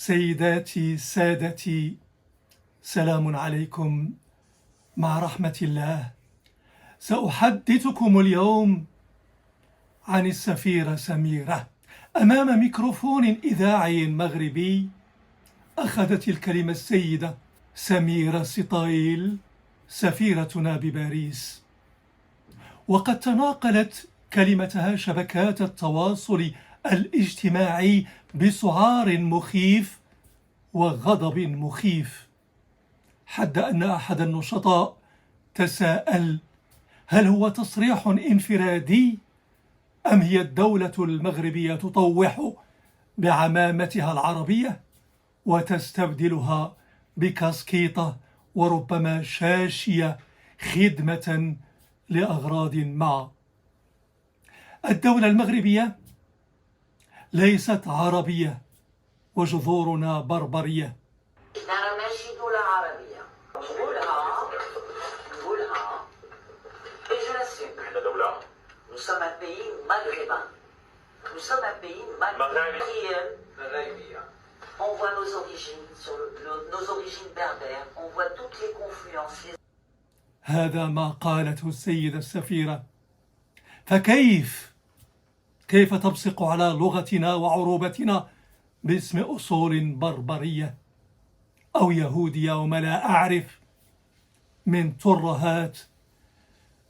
سيداتي سادتي، سلام عليكم مع رحمة الله. سأحدثكم اليوم عن السفيرة سميرة. أمام ميكروفون إذاعي مغربي أخذت الكلمة السيدة سميرة سطايل سفيرتنا بباريس، وقد تناقلت كلمتها شبكات التواصل الاجتماعي بسعار مخيف وغضب مخيف، حتى أن أحد النشطاء تساءل: هل هو تصريح انفرادي أم هي الدولة المغربية تطوح بعمامتها العربية وتستبدلها بكاسكيطة وربما شاشية خدمة لأغراض ما؟ الدولة المغربية ليست عربية وجذورنا بربرية. إننا ماشي دولة عربية، نقولها et je l'assume. احنا دولة Nous sommes un pays maghrébin. Nous sommes un pays maghrébin. On voit nos origines, nos origines berbères, on voit toutes les confluences. هذا ما قالته السيدة السفيرة. فكيف تبصق على لغتنا وعروبتنا باسم أصول بربرية أو يهودية وما لا أعرف من ترهات؟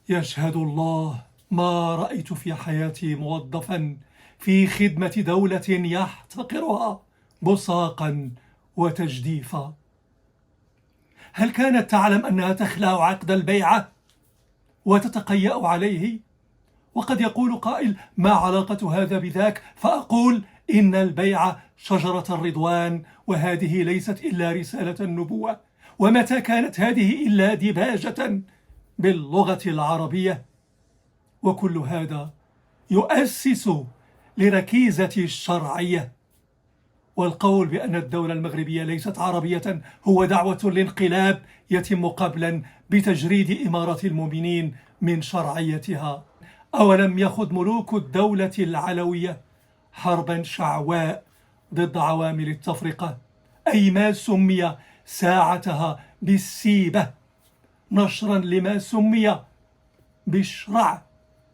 يشهد الله ما رأيت في حياتي موظفا في خدمة دولة يحتقرها بصاقا وتجديفا. هل كانت تعلم أنها تخلع عقد البيعة وتتقيأ عليه؟ وقد يقول قائل: ما علاقة هذا بذاك؟ فأقول: إن البيعة شجرة الرضوان، وهذه ليست إلا رسالة النبوة. ومتى كانت هذه إلا دباجة باللغة العربية؟ وكل هذا يؤسس لركيزة الشرعية. والقول بأن الدولة المغربية ليست عربية هو دعوة لانقلاب يتم قبلا بتجريد إمارة المؤمنين من شرعيتها. أولم يخض ملوك الدولة العلوية حربا شعواء ضد عوامل التفرقة، أي ما سمي ساعتها بالسيبة، نشرا لما سمي بالشرع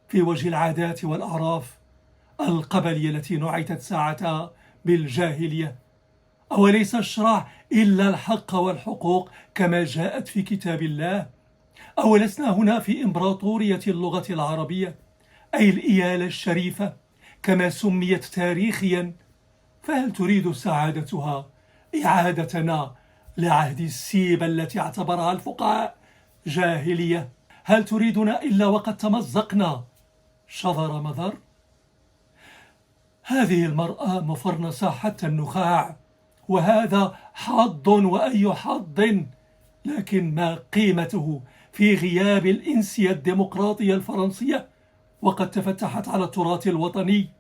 في وجه العادات والأعراف القبلية التي نعتت ساعتها بالجاهلية؟ أوليس الشرع إلا الحق والحقوق كما جاءت في كتاب الله؟ أولسنا هنا في إمبراطورية اللغة العربية، أي الإيالة الشريفة كما سميت تاريخيا؟ فهل تريد سعادتها إعادتنا لعهد السيبة التي اعتبرها الفقهاء جاهلية؟ هل تريدنا إلا وقد تمزقنا شذر مذر؟ هذه المرأة مفرنسة حتى النخاع، وهذا حظ وأي حظ، لكن ما قيمته في غياب الإنسية الديمقراطية الفرنسية وقد تفتحت على التراث الوطني؟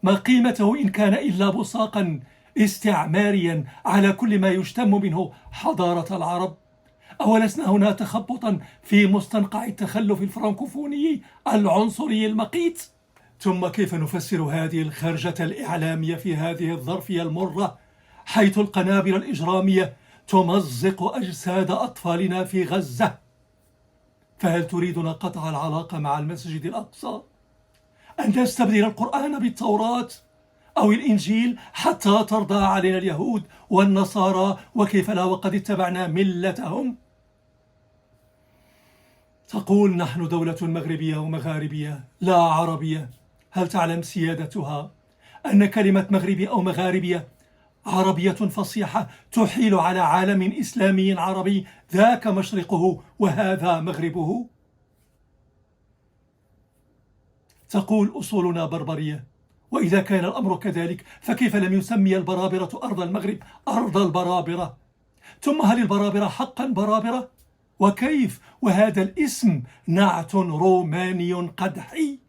ما قيمته إن كان إلا بصاقا استعماريا على كل ما يشتم منه حضارة العرب؟ أولسنا هنا تخبطا في مستنقع التخلف الفرنكوفوني العنصري المقيت؟ ثم كيف نفسر هذه الخرجة الإعلامية في هذه الظرفية المرة، حيث القنابل الإجرامية تمزق أجساد أطفالنا في غزة؟ فهل تريدنا قطع العلاقة مع المسجد الأقصى؟ أن نستبدل القرآن بالتوراة أو الإنجيل حتى ترضى علينا اليهود والنصارى؟ وكيف لا وقد اتبعنا ملتهم؟ تقول: نحن دولة مغربية ومغاربية لا عربية. هل تعلم سيادتها أن كلمة مغربي أو مغاربية عربية فصيحة تحيل على عالم إسلامي عربي ذاك مشرقه وهذا مغربه؟ تقول: أصولنا بربرية. وإذا كان الأمر كذلك فكيف لم يسمي البرابرة أرض المغرب أرض البرابرة؟ ثم هل البرابرة حقا برابرة؟ وكيف وهذا الاسم نعت روماني قدحي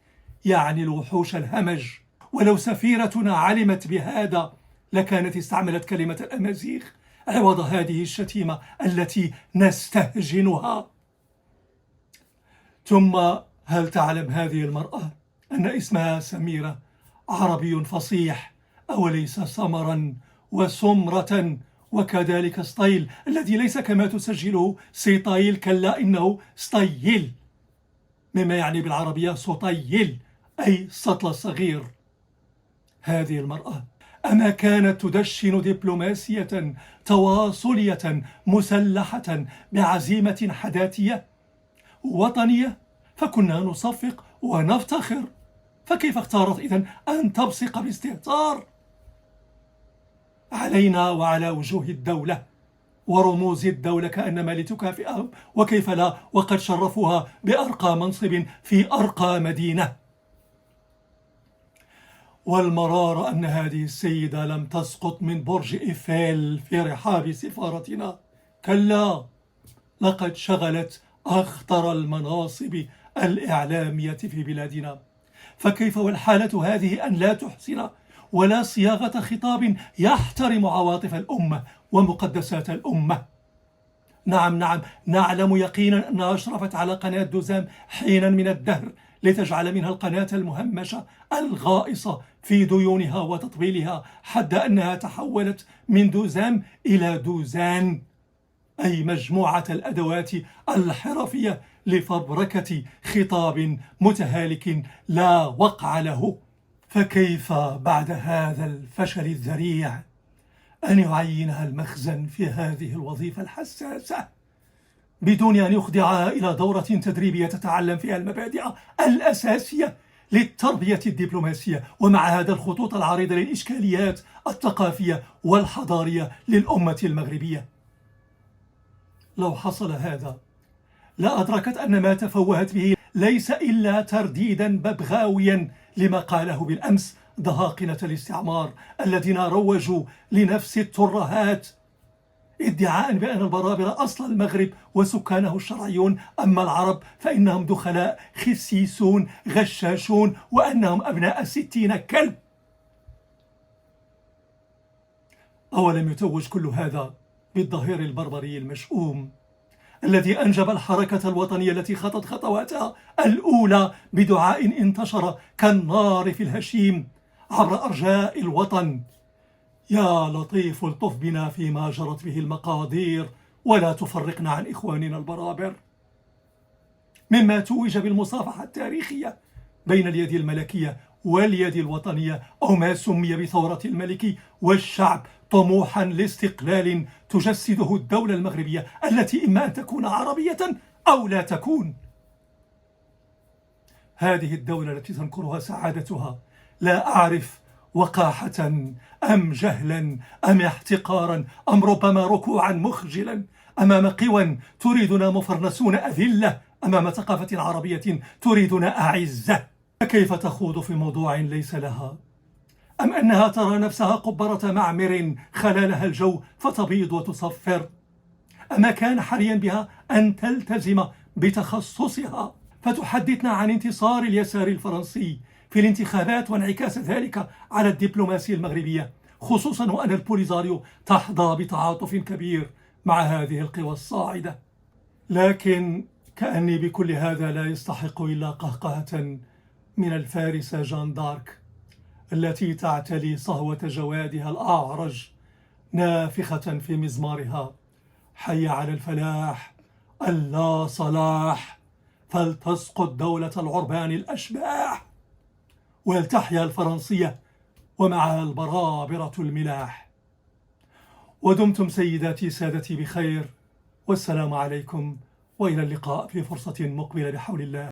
يعني الوحوش الهمج؟ ولو سفيرتنا علمت بهذا لكانت استعملت كلمة الأمازيغ عوض هذه الشتيمة التي نستهجنها. ثم هل تعلم هذه المرأة أن اسمها سميرة عربي فصيح أوليس سمرا وسمرة، وكذلك ستايل الذي ليس كما تسجله سيطايل، كلا إنه ستايل، مما يعني بالعربية سطيل أي السطل الصغير. هذه المرأة أما كانت تدشن دبلوماسية تواصلية مسلحة بعزيمة حداثية وطنية فكنا نصفق ونفتخر، فكيف اختارت إذن أن تبصق باستهتار علينا وعلى وجوه الدولة ورموز الدولة كأنما لتكافئهم؟ وكيف لا وقد شرفوها بأرقى منصب في أرقى مدينة. والمرار أن هذه السيدة لم تسقط من برج إيفيل في رحاب سفارتنا، كلا، لقد شغلت أخطر المناصب الإعلامية في بلادنا. فكيف والحالة هذه أن لا تحسن ولا صياغة خطاب يحترم عواطف الأمة ومقدسات الأمة؟ نعم نعلم يقينا أنها أشرفت على قناة دوزام حينا من الدهر لتجعل منها القناة المهمشة الغائصة في ديونها وتطبيلها، حتى أنها تحولت من دوزام إلى دوزان، أي مجموعة الأدوات الحرفية لفبركة خطاب متهالك لا وقع له. فكيف بعد هذا الفشل الذريع أن يعينها المخزن في هذه الوظيفة الحساسة بدون أن يخضعها إلى دورة تدريبية تتعلم فيها المبادئ الأساسية للتربية الدبلوماسية، ومع هذا الخطوط العريضة للإشكاليات الثقافية والحضارية للأمة المغربية؟ لو حصل هذا لأدركت أن ما تفوهت به ليس إلا ترديدا ببغاويا لما قاله بالأمس ضهاقنة الاستعمار الذين روجوا لنفس الترهات ادعاء بأن البرابرة أصل المغرب وسكانه الشرعيون، أما العرب فإنهم دخلاء خسيسون غشاشون وأنهم أبناء 60 كلب. أولم يتوج كل هذا بالظهير البربري المشؤوم الذي أنجب الحركة الوطنية التي خطت خطواتها الأولى بدعاء انتشر كالنار في الهشيم عبر أرجاء الوطن: يا لطيف الطف بنا فيما جرت به المقادير ولا تفرقنا عن إخواننا البرابر، مما توج بالمصافحة التاريخية بين اليد الملكية واليد الوطنية، أو ما سمي بثورة الملك والشعب، طموحا لاستقلال تجسده الدولة المغربية التي إما أن تكون عربية أو لا تكون. هذه الدولة التي تنكرها سعادتها لا أعرف وقاحة أم جهلا أم احتقارا أم ربما ركوعا مخجلا أمام قوى تريدنا مفرنسون أذلة، أمام ثقافة عربية تريدنا أعزة. كيف تخوض في موضوع ليس لها؟ أم أنها ترى نفسها قبرة معمر خلالها الجو فتبيض وتصفر؟ أما كان حريا بها أن تلتزم بتخصصها فتحدثنا عن انتصار اليسار الفرنسي في الانتخابات وانعكاس ذلك على الدبلوماسية المغربية، خصوصا وأن البوليزاريو تحظى بتعاطف كبير مع هذه القوى الصاعدة. لكن كأني بكل هذا لا يستحق إلا قهقهة من الفارسة جان دارك التي تعتلي صهوة جوادها الأعرج نافخة في مزمارها: حي على الفلاح اللا صلاح، فلتسقط دولة العربان الأشباح، ولتحيا الفرنسية ومعها البرابرة الملاح. ودمتم سيداتي سادتي بخير، والسلام عليكم، وإلى اللقاء في فرصة مقبلة بحول الله.